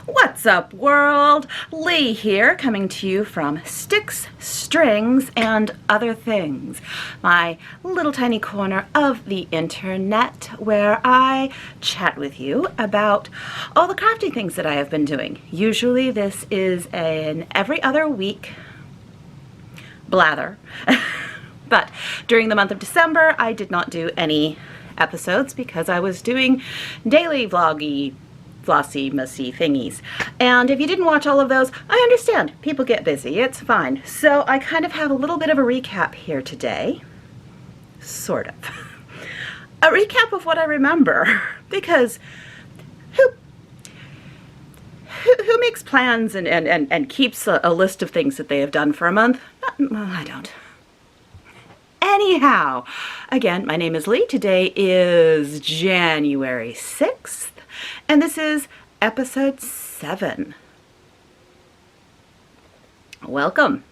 What's up, world? Lee here, coming to you from Sticks, Strings, and Other Things, my little tiny corner of the internet where I chat with you about all the crafty things that I have been doing. Usually this is an every other week blather, but during the month of December I did not do any episodes because I was doing daily vloggy flossy, messy thingies. And if you didn't watch all of those, I understand. People get busy. It's fine. So I kind of have a little bit of a recap here today. Sort of. A recap of what I remember. Because who makes plans and keeps a list of things that they have done for a month? Well, I don't. Anyhow, again, my name is Lee. Today is January 6th. And this is episode 7. Welcome.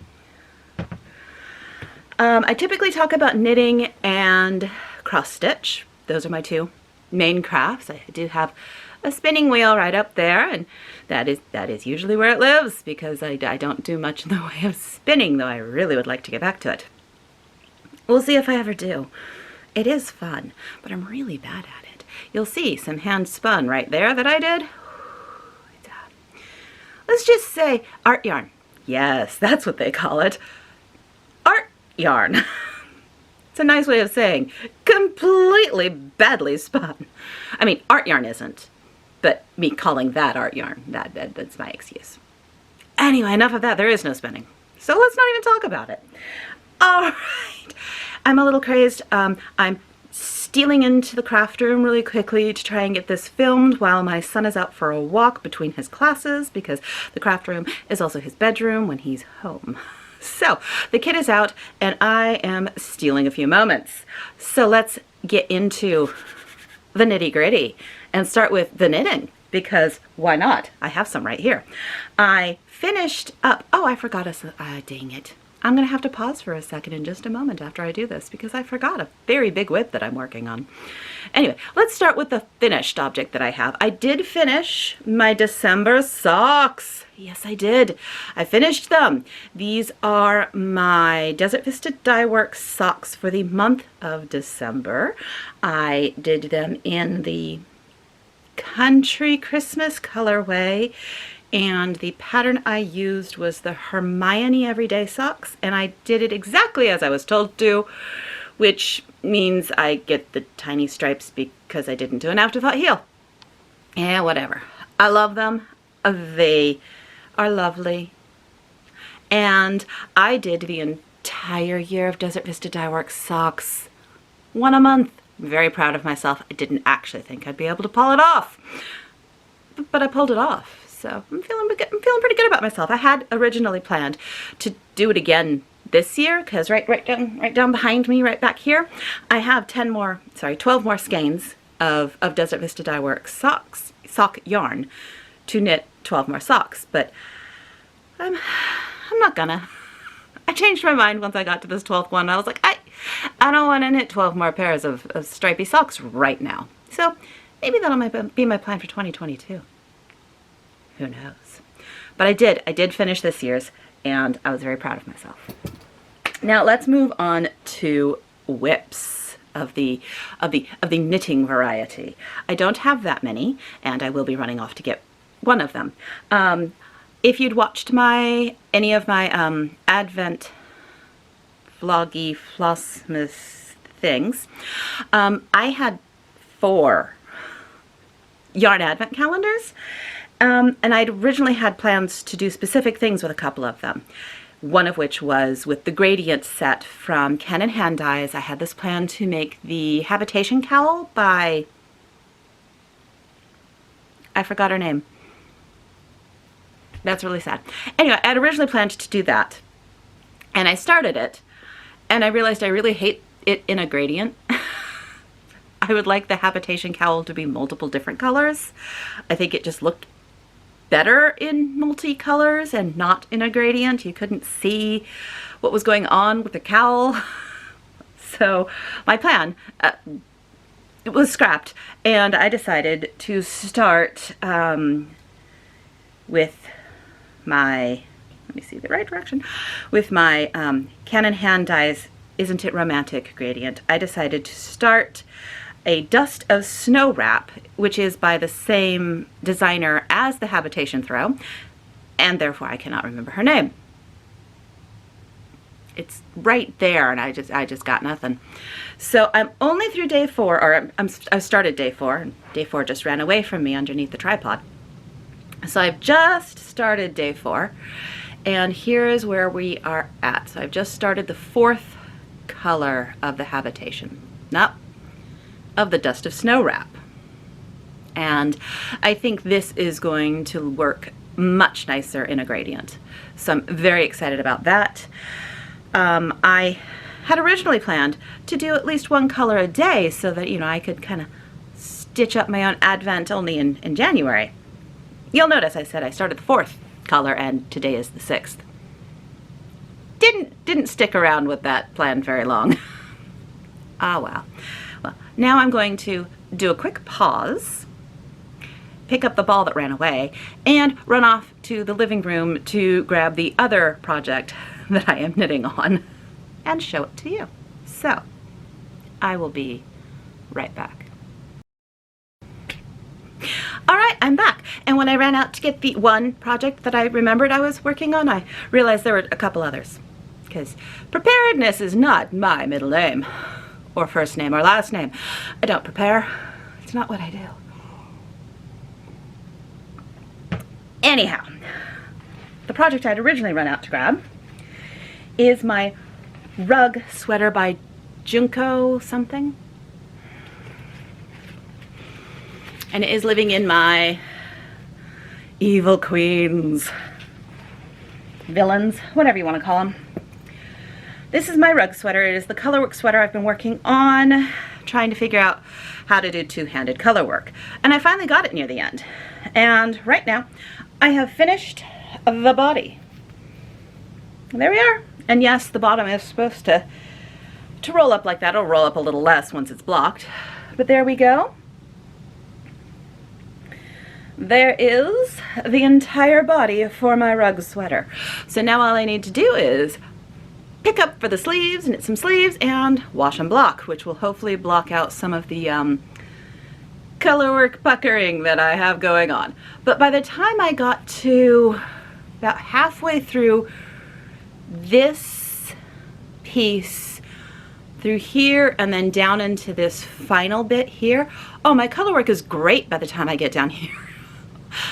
I typically talk about knitting and cross stitch. Those are my two main crafts. I do have a spinning wheel right up there, and that is usually where it lives because I don't do much in the way of spinning, though I really would like to get back to it. We'll see if I ever do. It is fun, but I'm really bad at it. You'll see some hand spun right there that I did. Let's just say art yarn. Yes, that's what they call it. Art yarn. It's a nice way of saying completely badly spun. I mean, art yarn isn't, but me calling that art yarn, that's my excuse. Anyway, enough of that. There is no spinning. So let's not even talk about it. All right. I'm a little crazed. I'm stealing into the craft room really quickly to try and get this filmed while my son is out for a walk between his classes because the craft room is also his bedroom when he's home. So the kid is out and I am stealing a few moments. So let's get into the nitty-gritty and start with the knitting because why not? I have some right here. I finished up, oh, I forgot dang it. I'm going to have to pause for a second in just a moment after I do this because I forgot a very big whip that I'm working on. Anyway, let's start with the finished object that I have. I did finish my December socks. Yes, I did. I finished them. These are my Desert Vista Dye Works socks for the month of December. I did them in the Country Christmas colorway. And the pattern I used was the Hermione Everyday Socks, and I did it exactly as I was told to, which means I get the tiny stripes because I didn't do an afterthought heel. Yeah, whatever. I love them. They are lovely. And I did the entire year of Desert Vista Dye Works socks. One a month. I'm very proud of myself. I didn't actually think I'd be able to pull it off. But I pulled it off. So I'm feeling pretty good about myself. I had originally planned to do it again this year because right down behind me, right back here, I have 12 more skeins of Desert Vista Dye Works sock yarn to knit 12 more socks. But I'm not gonna. I changed my mind once I got to this 12th one. I was like, I don't want to knit 12 more pairs of stripy socks right now. So maybe that'll might be my plan for 2022. Who knows? But I did finish this year's and I was very proud of myself. Now let's move on to whips of the knitting variety. I don't have that many and I will be running off to get one of them. If you'd watched any of my Advent vloggy flossmas things, I had 4 yarn Advent calendars. And I'd originally had plans to do specific things with a couple of them. One of which was with the gradient set from Ken & Hand Dyes. I had this plan to make the habitation cowl by, I forgot her name. That's really sad. Anyway, I had originally planned to do that. And I started it. And I realized I really hate it in a gradient. I would like the habitation cowl to be multiple different colors. I think it just looked better in multicolors and not in a gradient. You couldn't see what was going on with the cowl. So my plan it was scrapped and I decided to start with my, let me see the right direction, with my Canon Hand Dyes Isn't It Romantic gradient, I decided to start a Dust of Snow wrap, which is by the same designer as the Habitation Throw, and therefore I cannot remember her name. It's right there, and I just got nothing. So I'm only through day 4, or I started day 4, and day 4 just ran away from me underneath the tripod. So I've just started day 4, and here's where we are at. So I've just started the 4th color of the Habitation, of the Dust of Snow wrap. And I think this is going to work much nicer in a gradient. So I'm very excited about that. I had originally planned to do at least 1 color a day so that, you know, I could kind of stitch up my own advent only in January. You'll notice I said I started the 4th color and today is the 6th. Didn't stick around with that plan very long. Ah, well. Well, now I'm going to do a quick pause, pick up the ball that ran away, and run off to the living room to grab the other project that I am knitting on and show it to you. So, I will be right back. Alright, I'm back. And when I ran out to get the one project that I remembered I was working on, I realized there were a couple others. Because preparedness is not my middle name, or first name, or last name. I don't prepare. It's not what I do. Anyhow, the project I'd originally run out to grab is my rug sweater by Junko something. And it is living in my evil queens, villains, whatever you want to call them. This is my rug sweater. It is the colorwork sweater I've been working on, trying to figure out how to do two-handed color work. And I finally got it near the end. And right now, I have finished the body. And there we are. And yes, the bottom is supposed to roll up like that. It'll roll up a little less once it's blocked. But there we go. There is the entire body for my rug sweater. So now all I need to do is pick up for the sleeves, knit some sleeves, and wash and block, which will hopefully block out some of the colorwork puckering that I have going on. But by the time I got to about halfway through this piece, through here and then down into this final bit here, oh, my colorwork is great by the time I get down here.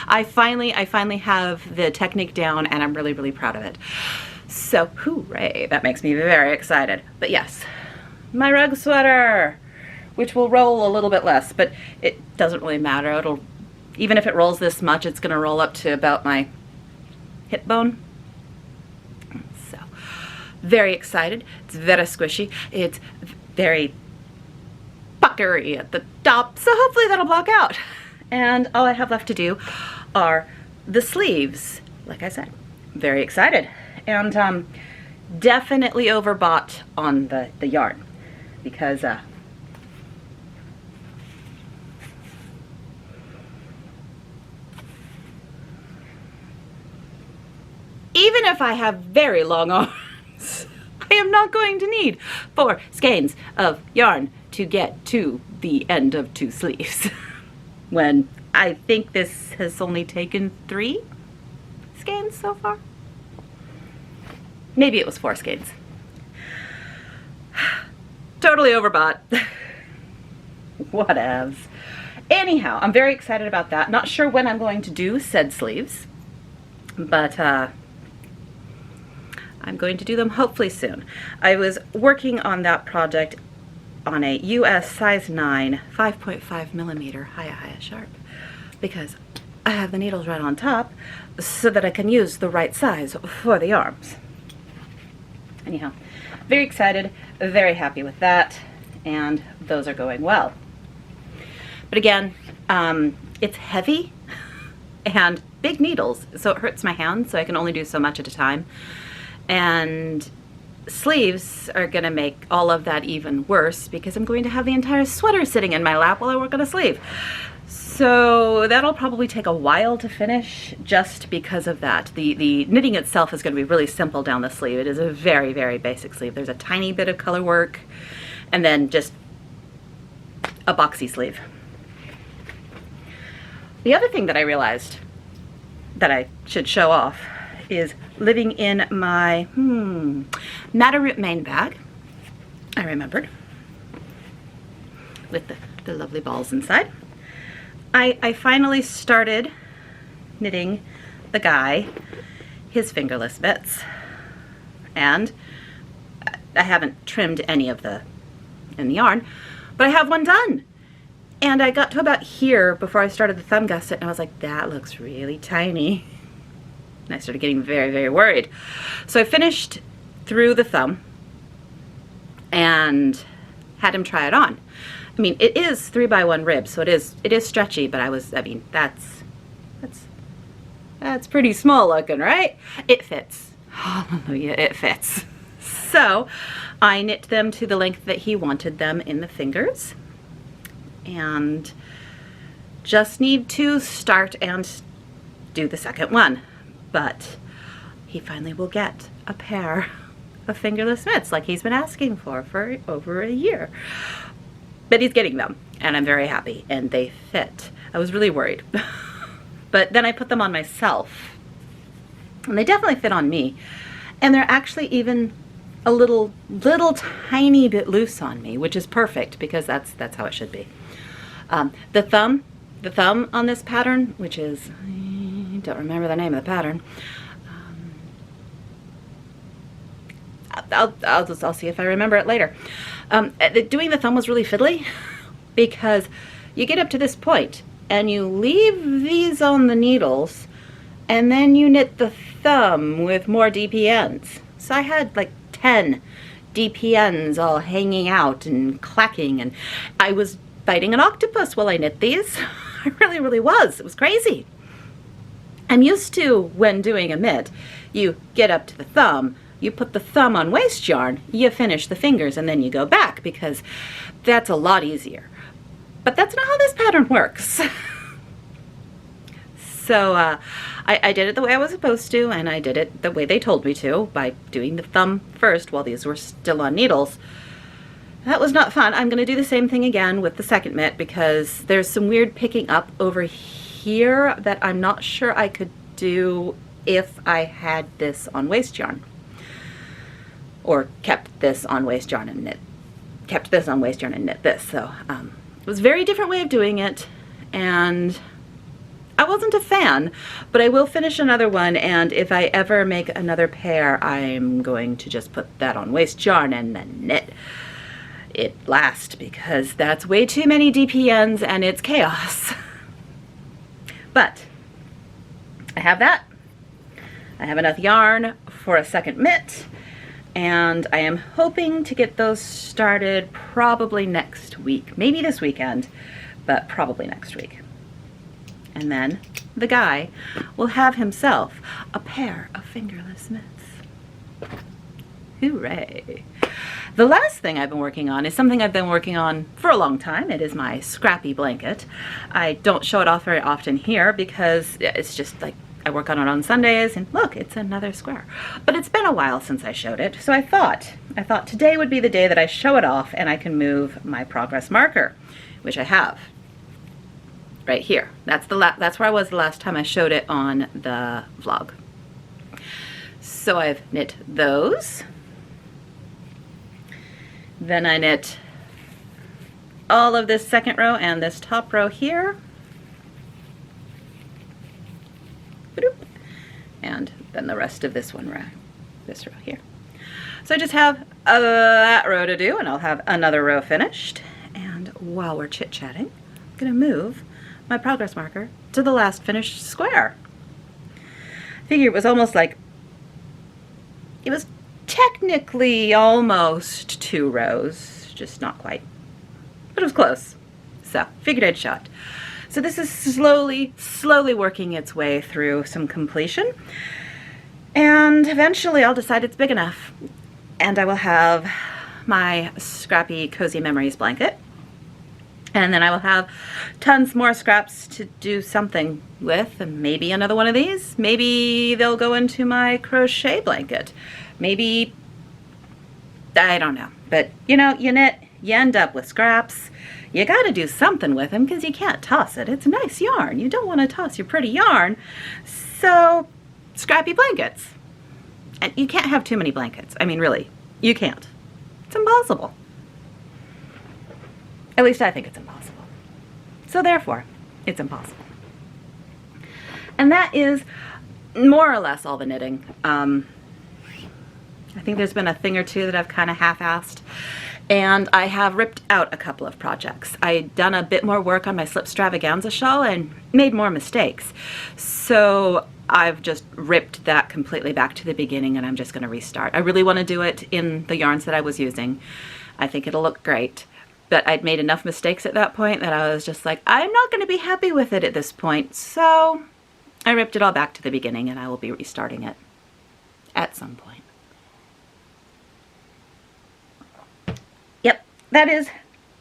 I finally have the technique down, and I'm really, really proud of it. So, hooray, that makes me very excited. But yes, my rug sweater, which will roll a little bit less, but it doesn't really matter. It'll, even if it rolls this much, it's gonna roll up to about my hip bone. So, very excited. It's very squishy. It's very puckery at the top, so hopefully that'll block out. And all I have left to do are the sleeves. Like I said, very excited. And definitely overbought on the yarn, because even if I have very long arms, I am not going to need 4 skeins of yarn to get to the end of 2 sleeves. When I think this has only taken 3 skeins so far. Maybe it was 4 skeins. Totally overbought. Whatevs. Anyhow, I'm very excited about that. Not sure when I'm going to do said sleeves, but I'm going to do them hopefully soon. I was working on that project on a US size 9, 5.5 millimeter Hiya Sharp, because I have the needles right on top so that I can use the right size for the arms. Anyhow, very excited, very happy with that, and those are going well. But again, it's heavy and big needles, so it hurts my hands, so I can only do so much at a time. And sleeves are gonna make all of that even worse, because I'm going to have the entire sweater sitting in my lap while I work on a sleeve. So that'll probably take a while to finish just because of that. The knitting itself is going to be really simple down the sleeve. It is a very, very basic sleeve. There's a tiny bit of color work and then just a boxy sleeve. The other thing that I realized that I should show off is living in my Matterroot Maine bag. I remembered, with the lovely balls inside. I finally started knitting the guy his fingerless mitts, and I haven't trimmed any of the yarn, but I have one done. And I got to about here before I started the thumb gusset, and I was like, that looks really tiny. And I started getting very, very worried. So I finished through the thumb and had him try it on. I mean, it is 3x1 rib, so it is stretchy, but I mean, that's pretty small looking, right? It fits. Hallelujah, it fits. So I knit them to the length that he wanted them in the fingers, and just need to start and do the second one. But he finally will get a pair of fingerless mitts like he's been asking for over a year. But he's getting them, and I'm very happy, and they fit. I was really worried. But then I put them on myself, and they definitely fit on me. And they're actually even a little tiny bit loose on me, which is perfect because that's how it should be. The thumb on this pattern, which is, I don't remember the name of the pattern. I'll see if I remember it later. Doing the thumb was really fiddly because you get up to this point and you leave these on the needles and then you knit the thumb with more DPNs. So I had like 10 DPNs all hanging out and clacking, and I was fighting an octopus while I knit these. I really, really was. It was crazy. I'm used to, when doing a mitt, you get up to the thumb, you put the thumb on waste yarn, you finish the fingers, and then you go back because that's a lot easier. But that's not how this pattern works. So I did it the way I was supposed to, and I did it the way they told me to, by doing the thumb first while these were still on needles. That was not fun. I'm going to do the same thing again with the second mitt because there's some weird picking up over here that I'm not sure I could do if I had this on waste yarn. Or kept this on waste yarn and knit. Kept this on waste yarn and knit this. So it was a very different way of doing it, and I wasn't a fan, but I will finish another one, and if I ever make another pair, I'm going to just put that on waste yarn and then knit it last because that's way too many DPNs and it's chaos. But I have that. I have enough yarn for a second mitt, and I am hoping to get those started probably next week. Maybe this weekend, but probably next week. And then the guy will have himself a pair of fingerless mitts. Hooray! The last thing I've been working on is something I've been working on for a long time. It is my scrappy blanket. I don't show it off very often here because it's just like I work on it on Sundays, and look, it's another square. But it's been a while since I showed it, so I thought today would be the day that I show it off and I can move my progress marker, which I have right here. That's where I was the last time I showed it on the vlog. So I've knit those. Then I knit all of this second row and this top row here. And then the rest of this row here. So I just have that row to do, and I'll have another row finished. And while we're chit-chatting, I'm gonna move my progress marker to the last finished square. I figure it was almost like, it was technically almost 2 rows, just not quite, but it was close. So figured I'd show it. So this is slowly working its way through some completion, and eventually I'll decide it's big enough, and I will have my scrappy Cozy Memories blanket, And then I will have tons more scraps to do something with, and maybe another one of these. Maybe they'll go into my crochet blanket. Maybe, I don't know. But, you know, you knit, you end up with scraps. You gotta do something with them because you can't toss it. It's nice yarn. You don't want to toss your pretty yarn. So, scrappy blankets. And you can't have too many blankets. I mean, really, you can't. It's impossible. At least I think it's impossible. So therefore, it's impossible. And that is more or less all the knitting. I think there's been a thing or two that I've kind of half-assed. And I have ripped out a couple of projects. I'd done a bit more work on my Slip Stravaganza shawl and made more mistakes. So I've just ripped that completely back to the beginning, and I'm just going to restart. I really want to do it in the yarns that I was using. I think it'll look great. But I'd made enough mistakes at that point that I was just like, I'm not going to be happy with it at this point. So I ripped it all back to the beginning, and I will be restarting it at some point. Yep, that is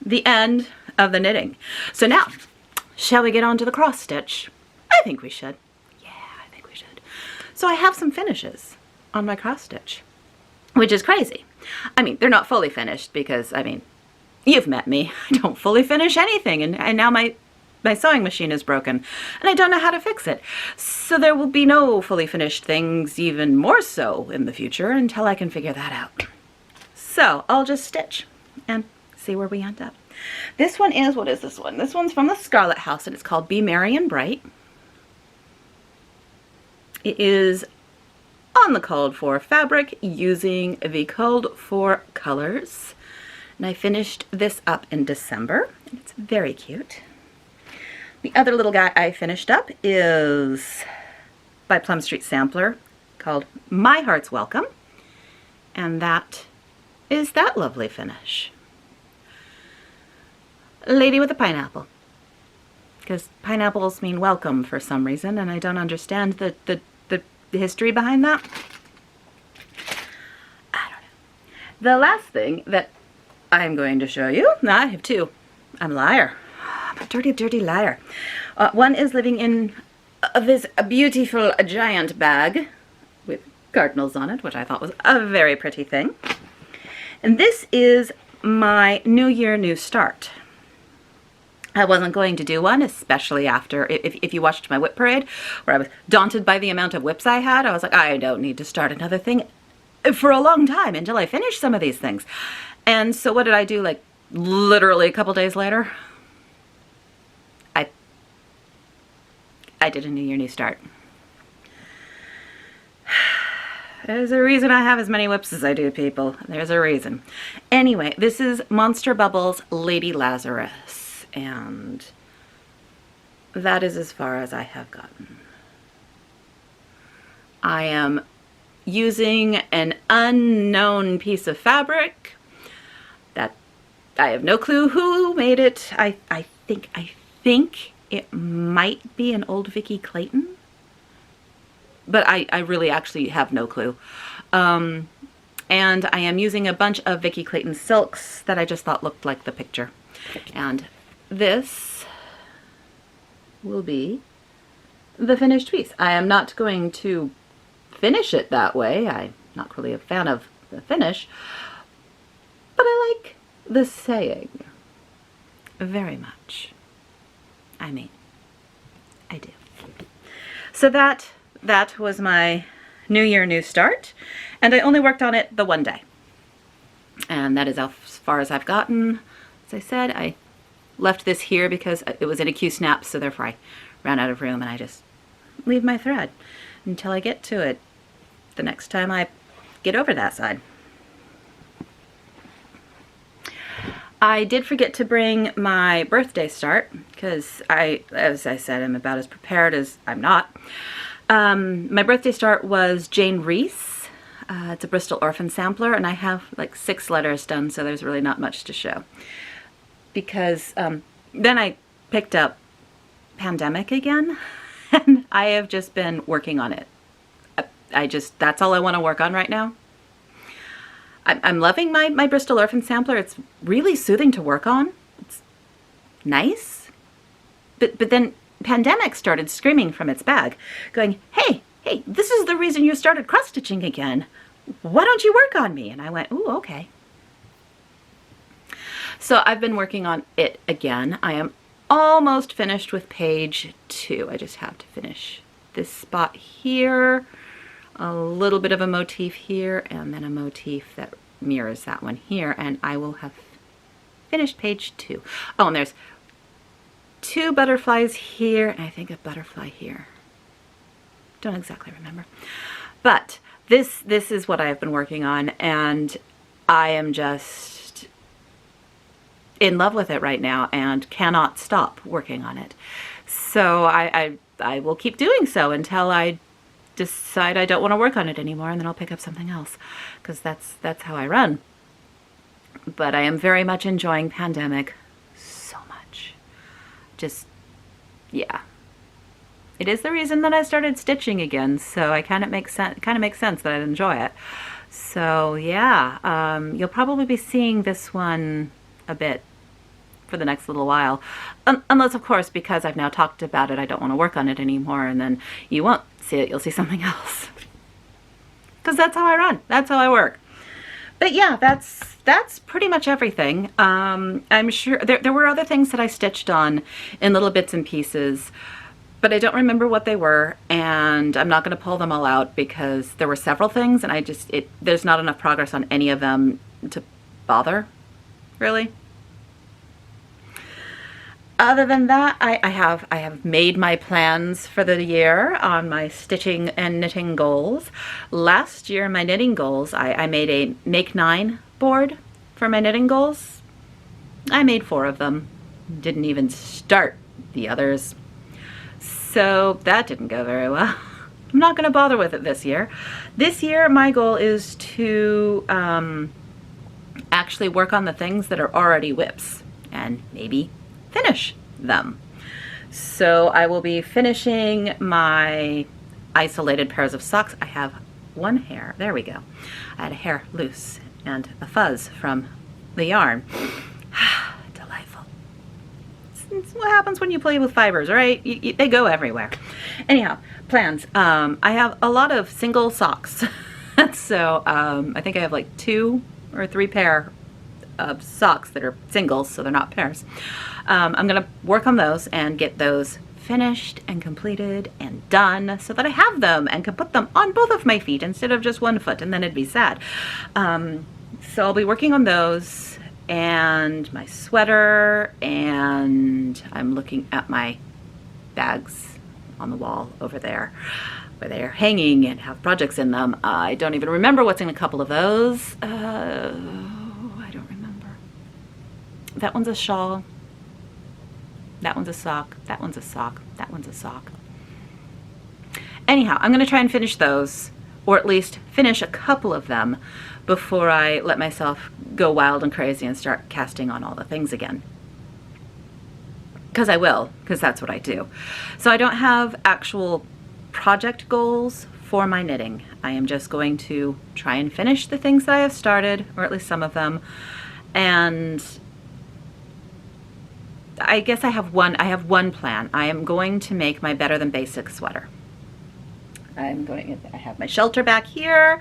the end of the knitting. So now, shall we get on to the cross stitch? I think we should. Yeah, I think we should. So I have some finishes on my cross stitch, which is crazy. I mean, they're not fully finished because, I mean, you've met me. I don't fully finish anything, and now my sewing machine is broken, and I don't know how to fix it. So there will be no fully finished things, even more so in the future, until I can figure that out. So I'll just stitch and see where we end up. This one is, what is this one? This one's from the Scarlet House, and it's called Be Merry and Bright. It is on the called for fabric using the called for colors. And I finished this up in December, and it's very cute. The other little guy I finished up is by Plum Street Sampler, called My Heart's Welcome, and that is that lovely finish. Lady with a pineapple, because pineapples mean welcome for some reason, and I don't understand the history behind that. I don't know. The last thing that I'm going to show you. No, I have two. I'm a liar. I'm a dirty, dirty liar. One is living in this beautiful giant bag with cardinals on it, which I thought was a very pretty thing. And this is my New Year, New Start. I wasn't going to do one, especially after, if you watched my whip parade, where I was daunted by the amount of whips I had. I was like, I don't need to start another thing for a long time until I finish some of these things. And so what did I do, like, literally a couple days later? I did a New Year, New Start. There's a reason I have as many whips as I do, people. There's a reason. Anyway, this is Monster Bubbles Lady Lazarus, and that is as far as I have gotten. I am using an unknown piece of fabric that I have no clue who made it. I think it might be an old Vicki Clayton, but I really actually have no clue. And I am using a bunch of Vicki Clayton silks that I just thought looked like the picture. And this will be the finished piece. I am not going to finish it that way. I'm not really a fan of the finish, but I like the saying very much. I mean, I do. So that was my New Year, New Start, and I only worked on it the one day. And that is as far as I've gotten. As I said, I left this here because it was in a Q-snap, so therefore I ran out of room, and I just leave my thread until I get to it the next time I get over that side. I did forget to bring my birthday start because as I said, I'm about as prepared as I'm not. My birthday start was Jane Reese. It's a Bristol Orphan sampler, and I have like 6 letters done, so there's really not much to show. Because then I picked up Pandemic again, and I have just been working on it. That's all I want to work on right now. I'm loving my Bristol Orphan sampler. It's really soothing to work on. nice. But then Pandemic started screaming from its bag, going, hey, this is the reason you started cross-stitching again. Why don't you work on me? And I went, ooh, okay. So I've been working on it again. I am almost finished with page 2. I just have to finish this spot here, a little bit of a motif here, and then a motif that mirrors that one here, and I will have finished page 2. Oh, and there's 2 butterflies here, and I think a butterfly here. Don't exactly remember. But this is what I've been working on, and I am just in love with it right now and cannot stop working on it. So I will keep doing so until I decide I don't want to work on it anymore, and then I'll pick up something else, because that's how I run. But I am very much enjoying Pandemic so much. Just, yeah. It is the reason that I started stitching again, so it kind of makes sense that I'd enjoy it. So yeah, you'll probably be seeing this one a bit for the next little while. Unless, of course, because I've now talked about it, I don't want to work on it anymore, and then you won't see it, you'll see something else. Because that's how I run, that's how I work. But yeah, that's pretty much everything. I'm sure there were other things that I stitched on in little bits and pieces, but I don't remember what they were, and I'm not going to pull them all out because there were several things, and there's not enough progress on any of them to bother, really. Other than that, I have made my plans for the year on my stitching and knitting goals. Last year, my knitting goals, I made a Make 9 board for my knitting goals. I made 4 of them. Didn't even start the others. So that didn't go very well. I'm not going to bother with it this year. This year, my goal is to actually work on the things that are already WIPs and maybe finish them. So I will be finishing my isolated pairs of socks. I have one hair, there we go. I had a hair loose and a fuzz from the yarn. Delightful. It's what happens when you play with fibers, right? They go everywhere. Anyhow, plans. I have a lot of single socks. So I think I have like 2 or 3 pair of socks that are singles, so they're not pairs. I'm gonna work on those and get those finished and completed and done so that I have them and can put them on both of my feet instead of just one foot, and then it'd be sad. So I'll be working on those and my sweater, and I'm looking at my bags on the wall over there where they're hanging and have projects in them. I don't even remember what's in a couple of those. That one's a shawl, that one's a sock, that one's a sock, that one's a sock. Anyhow, I'm going to try and finish those, or at least finish a couple of them before I let myself go wild and crazy and start casting on all the things again. Because I will, because that's what I do. So I don't have actual project goals for my knitting. I am just going to try and finish the things that I have started, or at least some of them, and I guess I have one plan. I am going to make my Better Than Basic sweater. I have my shelter back here,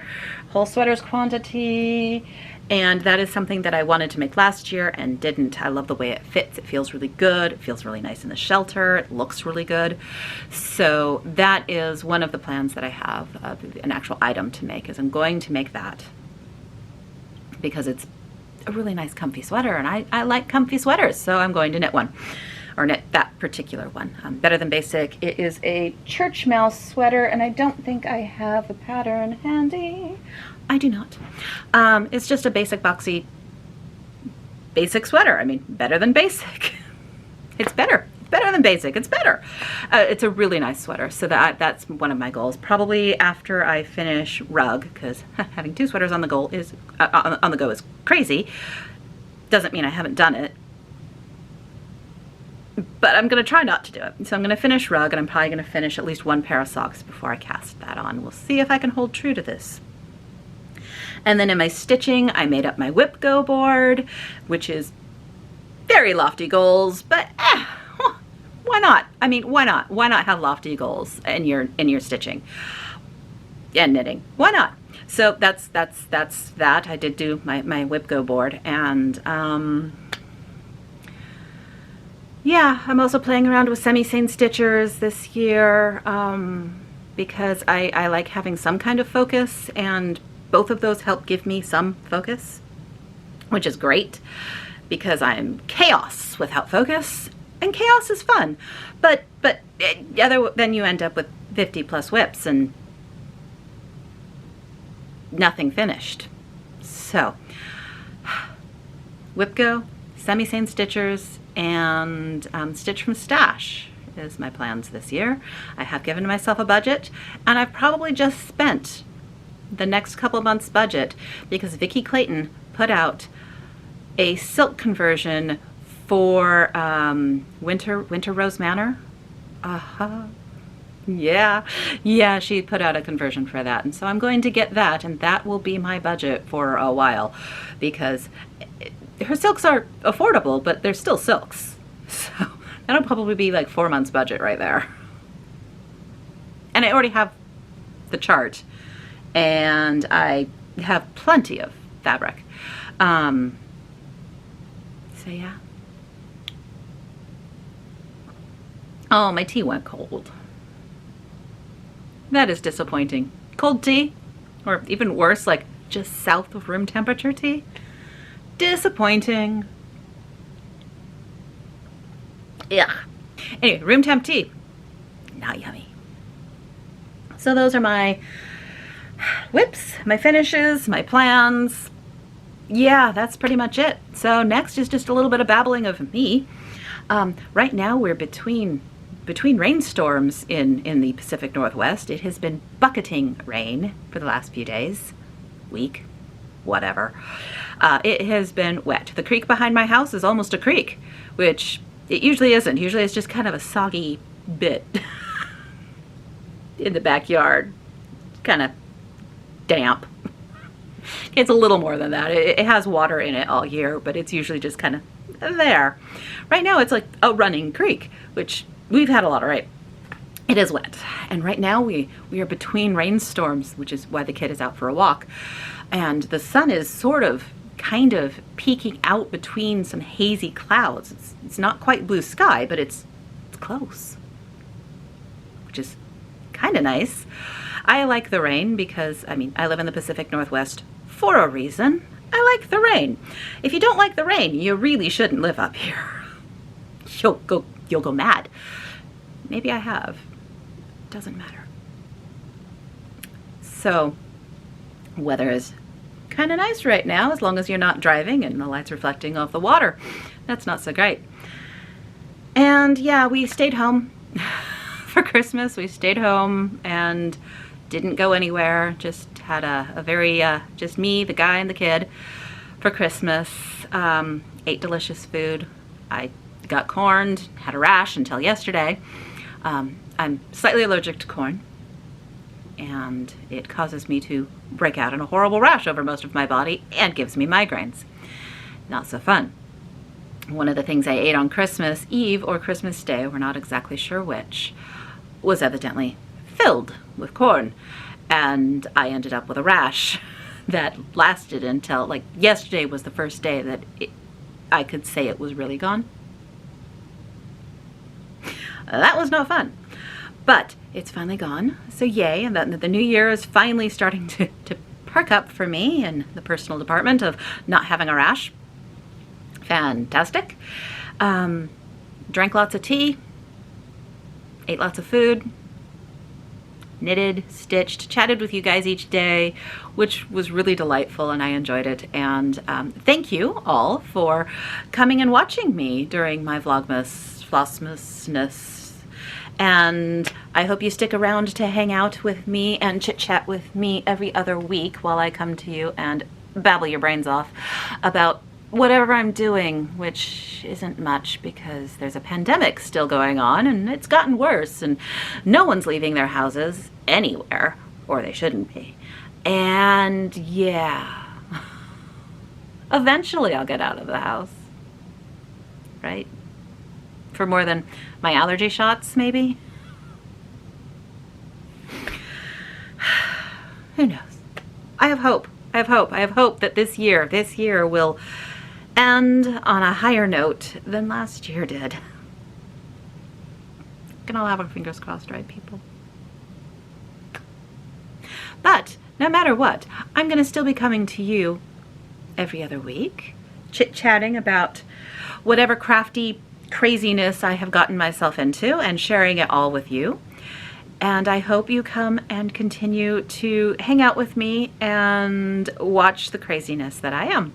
whole sweaters quantity, and that is something that I wanted to make last year and didn't. I love the way it fits. It feels really good. It feels really nice in the shelter. It looks really good. So that is one of the plans that I have, an actual item to make, is I'm going to make that because it's a really nice comfy sweater, and I like comfy sweaters, so I'm going to knit one, or knit that particular one. Better Than Basic. It is a church mouse sweater, and I don't think I have the pattern handy. I do not. It's just a basic boxy basic sweater. I mean, better than basic. It's better. Better than basic. It's better. It's a really nice sweater, so that's one of my goals. Probably after I finish rug, because having 2 sweaters on the go is crazy. Doesn't mean I haven't done it, but I'm going to try not to do it. So I'm going to finish rug, and I'm probably going to finish at least 1 pair of socks before I cast that on. We'll see if I can hold true to this. And then in my stitching, I made up my WIP Go board, which is very lofty goals, but why not? I mean, why not? Why not have lofty goals in your stitching and knitting? Why not? So that's that. I did do my WIPGO board, and yeah, I'm also playing around with semi-sane stitchers this year because I like having some kind of focus, and both of those help give me some focus, which is great because I'm chaos without focus, and chaos is fun. But then you end up with 50 plus WIPs and nothing finished. So WIPGO, semi-sane stitchers, and Stitch from Stash is my plans this year. I have given myself a budget, and I've probably just spent the next couple months' budget because Vicki Clayton put out a silk conversion for Winter Rose Manor. Yeah, she put out a conversion for that, and so I'm going to get that, and that will be my budget for a while because her silks are affordable, but they're still silks. So that'll probably be like 4 months budget right there. And I already have the chart, and I have plenty of fabric. So yeah. Oh, my tea went cold. That is disappointing. Cold tea, or even worse, like just south of room temperature tea. Disappointing. Yeah. Anyway, room temp tea. Not yummy. So those are my WIPs, my finishes, my plans. Yeah, that's pretty much it. So next is just a little bit of babbling of me. Right now we're between rainstorms in the Pacific Northwest. It has been bucketing rain for the last few days, week, whatever. It has been wet. The creek behind my house is almost a creek, which it usually isn't. Usually it's just kind of a soggy bit in the backyard, kind of damp. It's a little more than that. It has water in it all year, but it's usually just kind of there. Right now it's like a running creek, which we've had a lot of rain. It is wet. And right now we are between rainstorms, which is why the kid is out for a walk. And the sun is kind of peeking out between some hazy clouds. It's not quite blue sky, but it's close, which is kind of nice. I like the rain because, I mean, I live in the Pacific Northwest for a reason. I like the rain. If you don't like the rain, you really shouldn't live up here. You'll go mad. Maybe I have. Doesn't matter. So, weather is kind of nice right now, as long as you're not driving and the light's reflecting off the water. That's not so great. And yeah, we stayed home for Christmas. We stayed home and didn't go anywhere. Just had a very, just me, the guy, and the kid for Christmas. Ate delicious food. I got corned, had a rash until yesterday. I'm slightly allergic to corn, and it causes me to break out in a horrible rash over most of my body and gives me migraines. Not so fun. One of the things I ate on Christmas Eve or Christmas Day, we're not exactly sure which, was evidently filled with corn, and I ended up with a rash that lasted until, like, yesterday was the first day that I could say it was really gone. That was not fun, but it's finally gone, so yay. And the new year is finally starting to perk up for me in the personal department of not having a rash. Fantastic. Drank lots of tea, ate lots of food, knitted, stitched, chatted with you guys each day, which was really delightful, and I enjoyed it. And thank you all for coming and watching me during my Vlogmasness. And I hope you stick around to hang out with me and chit-chat with me every other week while I come to you and babble your brains off about whatever I'm doing, which isn't much because there's a pandemic still going on, and it's gotten worse, and no one's leaving their houses anywhere, or they shouldn't be. And yeah, eventually I'll get out of the house. right? For more than my allergy shots, maybe? Who knows? I have hope. I have hope. I have hope that this year will end on a higher note than last year did. Can all have our fingers crossed, right, people? But no matter what, I'm going to still be coming to you every other week, chit-chatting about whatever crafty craziness I have gotten myself into and sharing it all with you. And I hope you come and continue to hang out with me and watch the craziness that I am.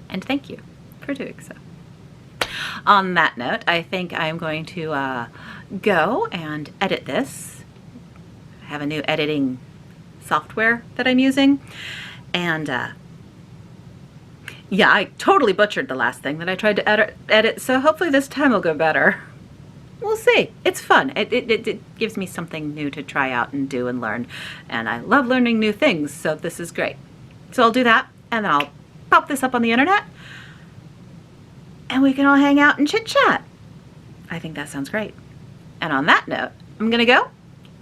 And thank you for doing so. On that note, I think I'm going to go and edit this. I have a new editing software that I'm using. And yeah, I totally butchered the last thing that I tried to edit, so hopefully this time will go better. We'll see. It's fun. It gives me something new to try out and do and learn. And I love learning new things, so this is great. So I'll do that, and then I'll pop this up on the internet, and we can all hang out and chit-chat. I think that sounds great. And on that note, I'm going to go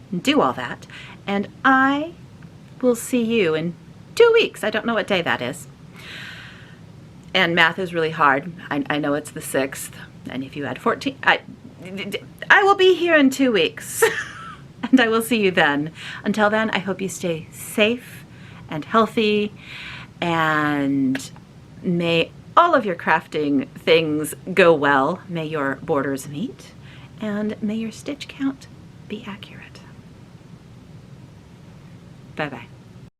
and do all that, and I will see you in 2 weeks. I don't know what day that is. And math is really hard. I know it's the 6th, and if you add 14, I will be here in 2 weeks. And I will see you then. Until then, I hope you stay safe and healthy, and may all of your crafting things go well. May your borders meet, and may your stitch count be accurate. Bye-bye.